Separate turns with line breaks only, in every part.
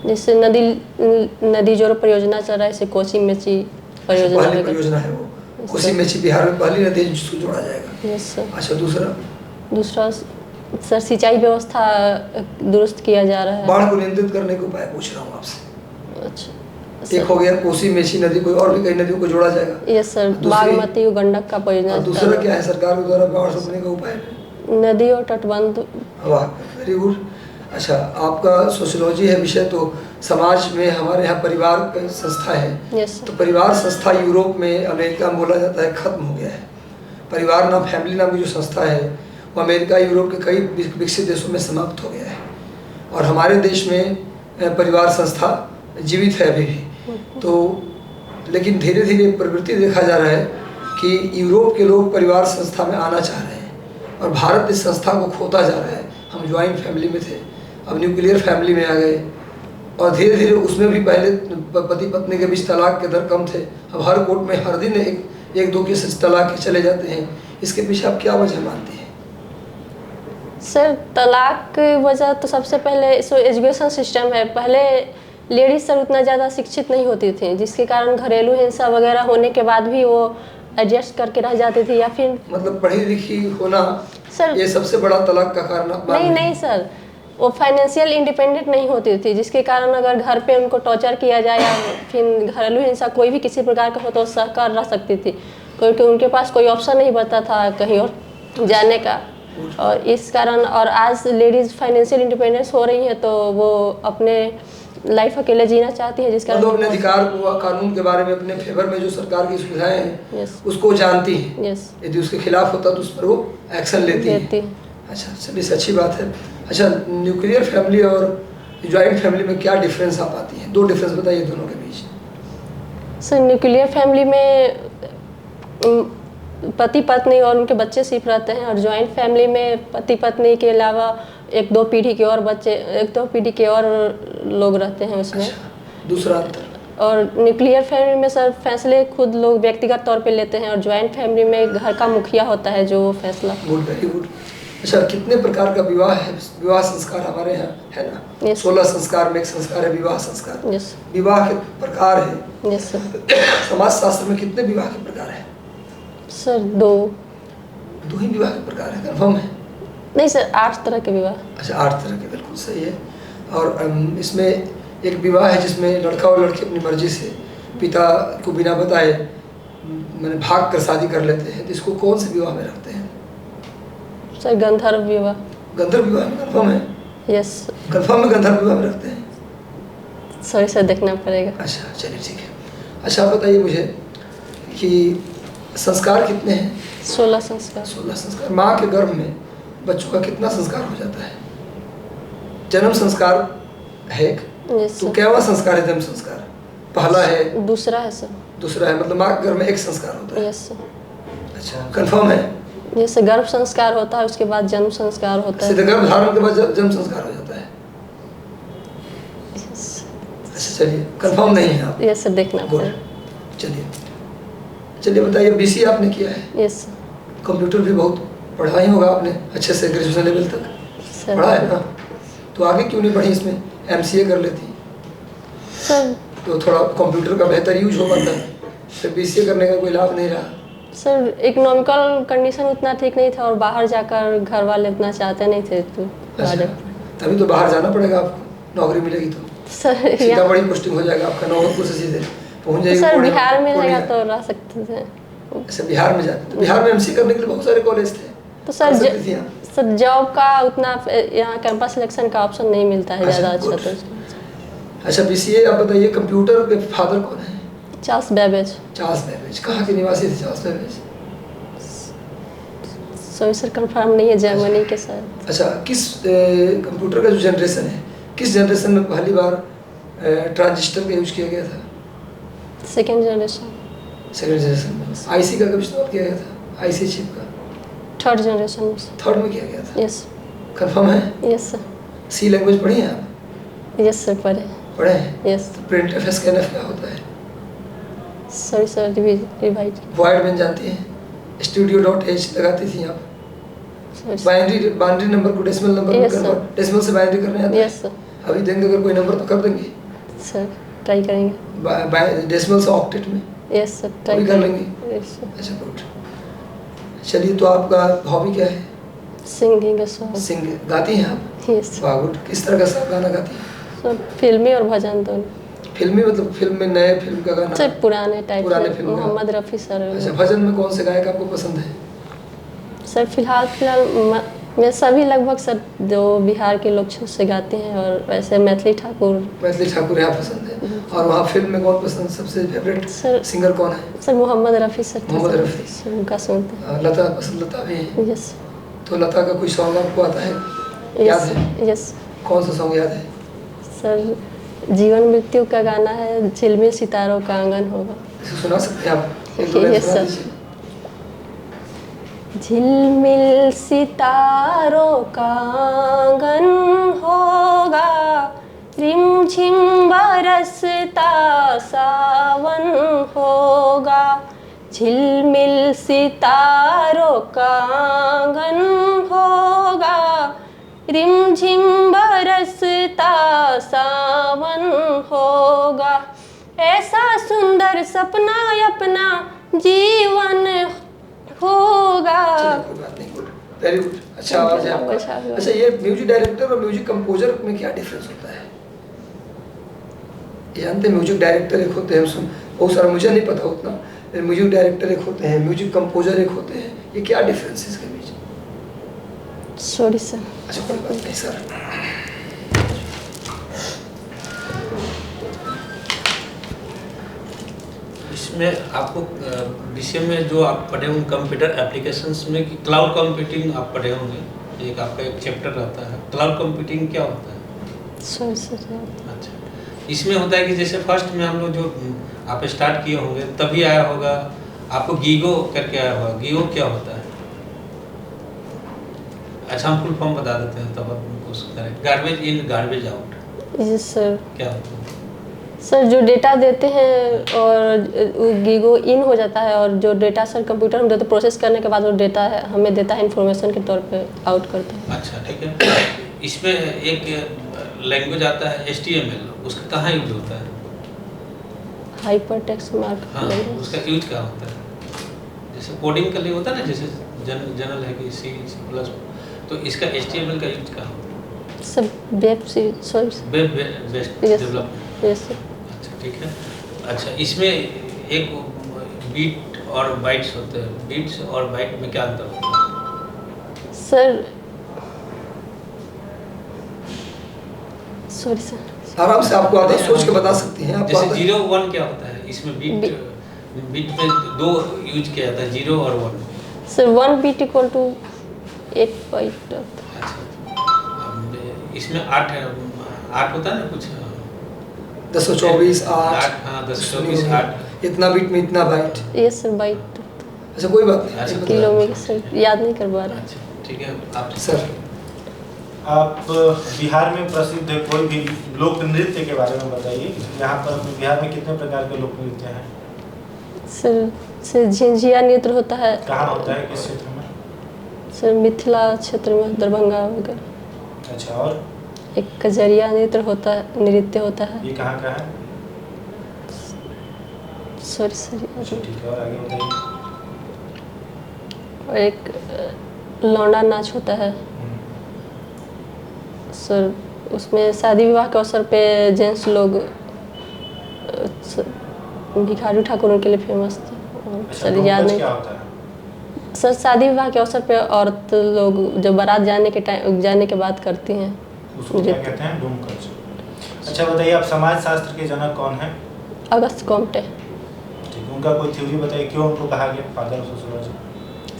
जैसे नदी जोड़ परियोजना चल रहा है, जैसे कोसी मेची परियोजना
पहली परियोजना है वो, कोसी मेची बिहार में पहली नदी जिसको जोड़ा जाएगा।
Yes sir.
अच्छा,
दूसरा सर सिंचाई व्यवस्था दुरुस्त किया जा रहा है।
बाढ़ को नियंत्रित करने के उपाय पूछ रहा हूँ आपसे।
अच्छा,
एक हो गया कोसी मेची नदी, कोई और भी कई नदियों को जोड़ा जाएगा।
यस सर, बागमती गंडक का परियोजना।
दूसरा क्या है सरकार के द्वारा बाढ़ रोकने का उपाय?
नदी और तटबंध।
वाह, वेरी गुड। अच्छा, आपका सोशियोलॉजी है विषय, तो समाज में हमारे यहाँ परिवार की संस्था है।
Yes sir.
तो परिवार संस्था यूरोप में, अमेरिका में बोला जाता है खत्म हो गया है। परिवार नाम, फैमिली नाम की जो संस्था है वो अमेरिका, यूरोप के कई विकसित देशों में समाप्त हो गया है, और हमारे देश में परिवार संस्था जीवित है अभी भी। तो लेकिन धीरे धीरे प्रवृत्ति देखा जा रहा है कि यूरोप के लोग परिवार संस्था में आना चाह रहे हैं और भारत इस संस्था को खोता जा रहा है। हम ज्वाइंट फैमिली में थे, अब न्यूक्लियर फैमिली में आ गए, और धीरे धीरे उसमें भी पहले पति पत्नी के बीच तलाक के दर कम थे, अब हर कोर्ट में हर दिन एक दो केस तलाक के चले जाते हैं। इसके पीछे आप क्या वजह मानती हैं?
सर तलाक की वजह तो सबसे पहले एजुकेशन सिस्टम है। पहले लेडीज सर उतना ज़्यादा शिक्षित नहीं होती थी, जिसके कारण घरेलू हिंसा वगैरह होने के बाद भी वो एडजस्ट करके रह जाती थी, या फिर
मतलब पढ़ी लिखी होना
सर
ये सबसे बड़ा तलाक का कारण?
नहीं सर, वो फाइनेंशियल इंडिपेंडेंट नहीं होती थी, जिसके कारण अगर घर पे उनको टॉर्चर किया जाए या फिर घरेलू हिंसा कोई भी किसी प्रकार का हो तो सहकर रह सकती थी, क्योंकि उनके पास कोई ऑप्शन नहीं बचा था कहीं और जाने का। और इस कारण, और आज लेडीज़ फाइनेंशियल इंडिपेंडेंस हो रही हैं तो वो अपने लाइफ अकेले जीना चाहती है, जिसका
मतलब अपने अधिकार को, कानून के बारे में, अपने फेवर में जो सरकार की सुविधाएं हैं उसको जानती है। यदि उसके खिलाफ होता तो उस पर वो एक्शन लेती है। अच्छा, चलिए अच्छी बात है। अच्छा, न्यूक्लियर फैमिली और ज्वाइंट फैमिली में क्या डिफरेंस आप पाती हैं? दो डिफरेंस बताइए दोनों के बीच।
सर न्यूक्लियर फैमिली में पति पत्नी और उनके बच्चे सिर्फ रहते हैं, और ज्वाइंट फैमिली में पति पत्नी के अलावा एक दो पीढ़ी के और लोग रहते हैं उसमें।
अच्छा, दूसरा अंतर?
और न्यूक्लियर फैमिली में सर फैसले खुद लोग व्यक्तिगत तौर पे लेते हैं, और ज्वाइंट फैमिली में घर का मुखिया होता है जो फैसला।
Good, very good. अच्छा, कितने प्रकार का विवाह है? विवाह संस्कार हमारे यहाँ है ना, 16 संस्कार में एक संस्कार है विवाह संस्कार।
यस।
विवाह के प्रकार है।
Yes sir.
समाज शास्त्र में कितने विवाह के प्रकार है?
सर दो
ही विवाह के प्रकार है, कंफर्म है?
नहीं सर, 8 तरह के विवाह।
अच्छा, 8 तरह के, बिल्कुल सही है। और इसमें एक विवाह है जिसमें लड़का और लड़की अपनी मर्जी से पिता को बिना बताए मैंने भाग कर शादी कर लेते हैं, तो इसको कौन से विवाह में रखते हैं?
सर गंधर्व विवाह।
गंधर्व विवाह में कंफर्म है?
यस।
कंफर्म में गंधर्व विवाह में रखते हैं?
सॉरी सर, देखना पड़ेगा।
अच्छा, चलिए ठीक है। अच्छा, आप बताइए मुझे कि संस्कार कितने हैं?
16 संस्कार।
16 संस्कार। माँ के गर्भ में बच्चों का कितना संस्कार हो जाता है? जन्म संस्कार है एक, तो क्या संस्कार है? जन्म संस्कार पहला है?
दूसरा है सर।
दूसरा है, मतलब माँ के गर्भ में एक संस्कार होता है?
Yes sir.
अच्छा, कंफर्म है?
जैसे गर्भ संस्कार होता है, उसके बाद जन्म संस्कार होता है।
गर्भ धारण के बाद जन्म संस्कार हो जाता है? अच्छा, चलिए, कंफर्म नहीं है आप?
यस सर, देखना पड़ेगा।
चलिए बताइए, बीसी आपने किया है?
यस।
कंप्यूटर भी बहुत पढ़ा ही होगा आपने अच्छे से, ग्रेजुएशन लेवल तक पढ़ा है ना? तो आगे क्यों नहीं पढ़ी इसमें? MCA कर लेती
सर,
तो थोड़ा कंप्यूटर का बेहतर यूज हो पाता है, फिर BCA करने का कोई लाभ नहीं रहा।
सर इकोनॉमिकल कंडीशन उतना ठीक नहीं था, और बाहर जाकर घर वाले उतना चाहते नहीं थे, तो
अच्छा, तभी तो बाहर जाना पड़ेगा आपको, नौकरी मिलेगी तो।
सर
सीधा बड़ी पोस्टिंग हो जाएगा आपका, नौबतपुर से सीधे पहुंच जाएगी।
सर बिहार में रहेगा तो रह सकते थे।
अच्छा, बिहार में जाते? तो बिहार में MCA करने के लिए बहुत सारे कॉलेज थे,
तो सर जॉब का उतना यहाँ कैंपस सिलेक्शन का ऑप्शन नहीं मिलता है ज़्यादा अच्छा। तो
अच्छा, BCA आप बताइए, कंप्यूटर के फादर कौन है?
Charles Babbage.
चार्ल्स बेबेज कहाँ के निवासी थे Charles Babbage?
Sorry sir, confirm नहीं है, जर्मनी के साथ।
अच्छा, किस कंप्यूटर का जो जनरेशन है, किस जनरेशन में पहली बार ट्रांजिस्टर का यूज किया गया था?
Second generation.
सेकेंड जनरेशन में। IC का कब इस्तेमाल किया गया था? IC चिप का?
थर्ड जनरेशन में।
थर्ड में किया गया था?
यस।
कंफर्म है?
Yes sir.
C लैंग्वेज पढ़ी है आप?
यस सर, पढ़े
हैं?
यस।
प्रिंटफ स्कैनफ क्या होता है?
Sorry sir, revise.
वॉइड में जानती हैं? studio.h लगाती थी आप? बाइनरी नंबर को डेसिमल नंबर में कन्वर्ट, डेसिमल से बाइनरी करने आता है?
Yes sir.
अभी देंगे अगर कोई नंबर तो कर देंगे?
सर ट्राई करेंगे।
डेसिमल से ऑक्टेट में
यस सर
भी
ट्राई
कर लेंगे?
Yes sir.
अच्छा गुड। चलिए, तो आपका हॉबी क्या है?
सिंगिंग का शौक।
सिंग गाती हैं आप?
यस
वाह गुड। किस तरह का सब गाना गाती हैं?
सर फिल्मी और भजन दोनों।
फिल्मी मतलब फिल्म में नए फिल्म का गाना?
सर पुराने टाइप
पुराने
से,
फिल्म का।
मोहम्मद रफ़ी सर।
अच्छा, भजन में कौन से गायक आपको पसंद है?
सर फिलहाल मैं सभी लगभग सर जो बिहार के लोग से गाते हैं, और वैसे मैथिली ठाकुर।
मैथिली ठाकुर यहाँ पसंद है। और वहाँ फिल्म में कौन पसंद, सबसे फेवरेट
सर
सिंगर कौन है?
Sir Mohammed Rafi sir.
Mohammed Rafi.
Sir उनका सुनते हैं।
लता पसंद, लता भी है?
यस
तो लता का कोई सॉन्ग आपको आता है, याद है?
यस
कौन सा सॉन्ग याद है?
सर जीवन मृत्यु का गाना है, झिलमिल सितारों का आंगन होगा।
इसे सुना सकते हैं आप? एक दो लाइन
यस
सुना
सर।
दीजिए।
झिलमिल सितारों का आंगन होगा, रिमझिम बरसता सावन होगा। झिलमिल सितारों का आंगन होगा, रिमझिम बरसता सावन होगा। ऐसा सुंदर सपना अपना जीवन होगा।
कोई बात नहीं, गुड, वेरी गुड। अच्छा आवाज है आपका।
अच्छा
अच्छा, ये म्यूजिक डायरेक्टर और म्यूजिक कंपोजर में क्या डिफरेंस होता है? ये जानते हैं, म्यूजिक डायरेक्टर एक होते हैं, बहुत सारा मुझे नहीं पता उतना, म्यूजिक डायरेक्टर एक होते हैं, म्यूजिक कंपोजर एक होते हैं, ये क्या डिफरेंस है इसके बीच?
Sorry sir.
अच्छा कोई बात नहीं सर।
इसमें आपको विषय में जो आप पढ़े होंगे कंप्यूटर एप्लीकेशंस में, कि क्लाउड कंप्यूटिंग आप पढ़े होंगे, एक आपका एक चैप्टर रहता है। क्लाउड कंप्यूटिंग क्या होता है?
Sorry sir.
अच्छा, इसमें होता है कि जैसे फर्स्ट में हम लोग जो आप स्टार्ट किए होंगे तभी आया होगा आपको गीगो करके आया होगा। गीगो क्या होता है? अच्छा, हम फुल फॉर्म बता देते हैं तब आप उसको करें। Garbage in garbage out.
Yes sir.
क्या होता है?
सर जो डेटा देते हैं और गीगो इन हो जाता है, और जो डेटा सर कंप्यूटर हम देते प्रोसेस करने के बाद वो डेटा है हमें देता है इन्फॉर्मेशन के तौर पे आउट करता है।
अच्छा ठीक है। इसमें एक लैंग्वेज आता है HTML, उसका कहाँ यूज होता है?
Hyper text mark.
हाँ, उसका यूज क्या होता है? जैसे कोडिंग के लिए होता है ना, जैसे जनरल है कि C++, तो इसका HTML का यूज क्या होता है?
सब web
web based development.
Yes sir.
अच्छा ठीक है। अच्छा, इसमें एक बीट और बाइट्स होते हैं, बीट्स और बाइट में क्या अंतर होता है?
Sir sorry sir.
आराम से आपको आता है, सोच के बता सकती हैं। आपको
जैसे
आता है?
0 1 क्या होता है? इसमें बीट में दो यूज किया जाता है, 0 और 1।
Sir 1 bit equal to 8 byte.
अच्छा, इसमें 8 है, 8 होता है ना कुछ,
1024 8।
हाँ 1024 8।
इतना बीट में इतना बाइट।
Yes sir bite.
अच्छा कोई बात नहीं।
अच्छा,
किलो में सर याद नहीं कर पा रहा।
अच्छा ठीक है। आप
सर,
आप बिहार में प्रसिद्ध कोई भी लोक नृत्य के बारे में बताइए। यहाँ पर बिहार में कितने प्रकार के लोक नृत्य हैं?
सर झिंझिया नृत्य होता है।
कहाँ होता है, किस क्षेत्र में?
सर मिथिला क्षेत्र में, दरभंगा वगैरह।
अच्छा, और
एक कजरिया नृत्य होता है।
ये कहाँ का है?
सॉरी
अच्छा
सर।
ठीक है, और आगे बताइए।
और एक लौंडा नाच होता है सर, उसमें शादी विवाह के अवसर पे जेंट्स लोग, भिखारी ठाकुर उनके लिए फेमस थे।
अच्छा,
सर याद नहीं।
क्या होता है?
सर शादी विवाह के अवसर पे औरत लोग जब बारात जाने के बाद करती हैं।
उसको क्या कहते हैं? डोमकच। अच्छा बताइए, आप समाज शास्त्र के जनक कौन हैं?
अगस्त कॉम्टे।
ठीक है, उनका कोई थ्योरी बताइए, क्यों उनको कहा गया फादर ऑफ सोशियोलॉजी?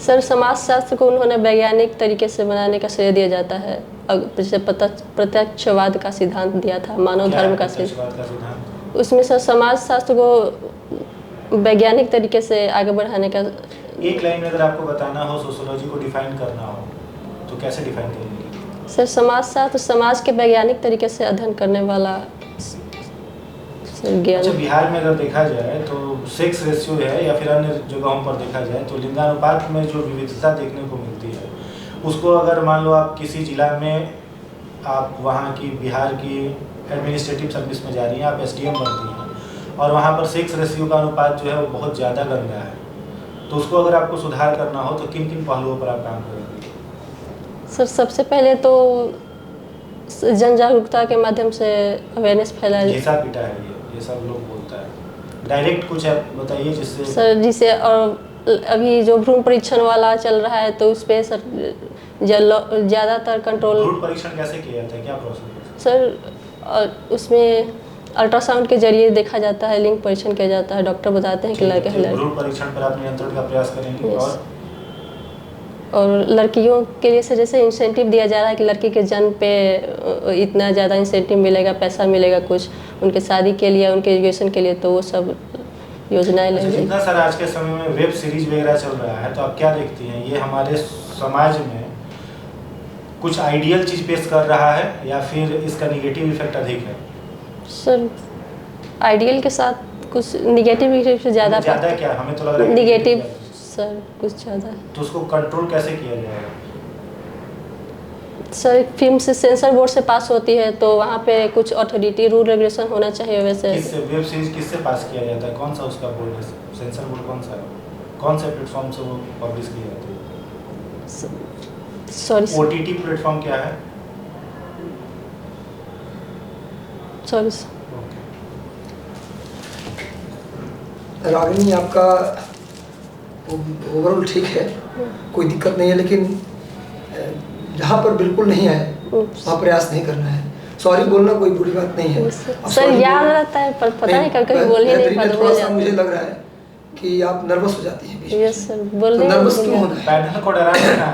सर समाज शास्त्र को उन्होंने वैज्ञानिक तरीके से बनाने का श्रेय दिया जाता है। जैसे प्रत्यक्षवाद का सिद्धांत दिया था, मानव धर्म का सिद्धांत। उसमें सर समाज शास्त्र को वैज्ञानिक तरीके से आगे बढ़ाने का।
एक लाइन में अगर आपको बताना हो, सोशियोलॉजी को डिफाइन करना हो, तो कैसे डिफाइन करेंगे?
सर समाज शास्त्र समाज के वैज्ञानिक तरीके से अध्ययन करने वाला ज्ञान।
अच्छा, बिहार में अगर देखा जाए तो सेक्स रेशियो है या फिर अन्य जगहों पर देखा जाए तो लिंगानुपात में जो विविधता देखने को मिलती है, उसको अगर मान लो आप किसी जिला में आप वहाँ की बिहार की एडमिनिस्ट्रेटिव सर्विस में जा रही हैं, आप SDM बनती हैं और वहाँ पर सेक्स रेशियो का अनुपात जो है वो बहुत ज़्यादा गंदा है, तो उसको अगर आपको सुधार करना हो तो किन किन पहलुओं पर आप काम करेंगे?
सर सबसे पहले तो जन जागरूकता के माध्यम से अवेयरनेस फैलाए।
घिसा पीटा है ये सब लोग बोलता है, डायरेक्ट कुछ है बताइए जिससे।
सर जिसे अभी जो भ्रूण परीक्षण वाला चल रहा है तो उस पर सर ज़्यादातर कंट्रोल।
भ्रूण परीक्षण कैसे किया जाता है, क्या प्रोसेस?
सर उसमें अल्ट्रासाउंड के जरिए देखा जाता है, लिंग परीक्षण किया जाता है, डॉक्टर बताते हैं कि लड़के हैं लड़की।
भ्रूण परीक्षण पर आप नियंत्रण का प्रयास करेंगे।
और लड़कियों के लिए सर जैसे इंसेंटिव दिया जा रहा है कि लड़की के जन्म पे इतना ज़्यादा इंसेंटिव मिलेगा, पैसा मिलेगा कुछ उनके शादी के लिए, उनके एजुकेशन के लिए, तो वो सब योजनाएं लगी।
जितना सर आज के समय में वेब सीरीज वगैरह चल रहा है, तो आप क्या देखती हैं, ये हमारे समाज में कुछ आइडियल चीज़ पेश कर रहा है या फिर इसका निगेटिव इफेक्ट अधिक है?
सर आइडियल के साथ कुछ निगेटिव इफेक्ट ज़्यादा
क्या हमें तो लग रहा है
निगेटिव सर कुछ ज़्यादा है।
तो उसको कंट्रोल कैसे किया जाएगा?
सर फिल्म से सेंसर बोर्ड से पास होती है तो वहाँ पे कुछ अथॉरिटी रूल रेगुलेशन होना चाहिए। वैसे
किससे वेब सीरीज किससे पास किया जाता है, कौन सा उसका बोर्ड है, सेंसर बोर्ड कौन सा है, कौन से प्लेटफॉर्म से वो पब्लिश की जाती है?
सॉरी
OTT प्लेटफॉर्म क्या है?
सॉरी
रागिनी आपका ओवरऑल ठीक है, कोई दिक्कत नहीं है, लेकिन जहाँ पर बिल्कुल नहीं है वहाँ प्रयास नहीं करना है। सॉरी बोलना कोई बुरी बात नहीं है।
सर याद रहता है पर पता नहीं कभी बोल ही नहीं पाते।
थोड़ा सा मुझे लग रहा है कि आप नर्वस हो जाती हैं।
यस सर बोल
नर्वस क्यों होना है?
पैनल को डराना है।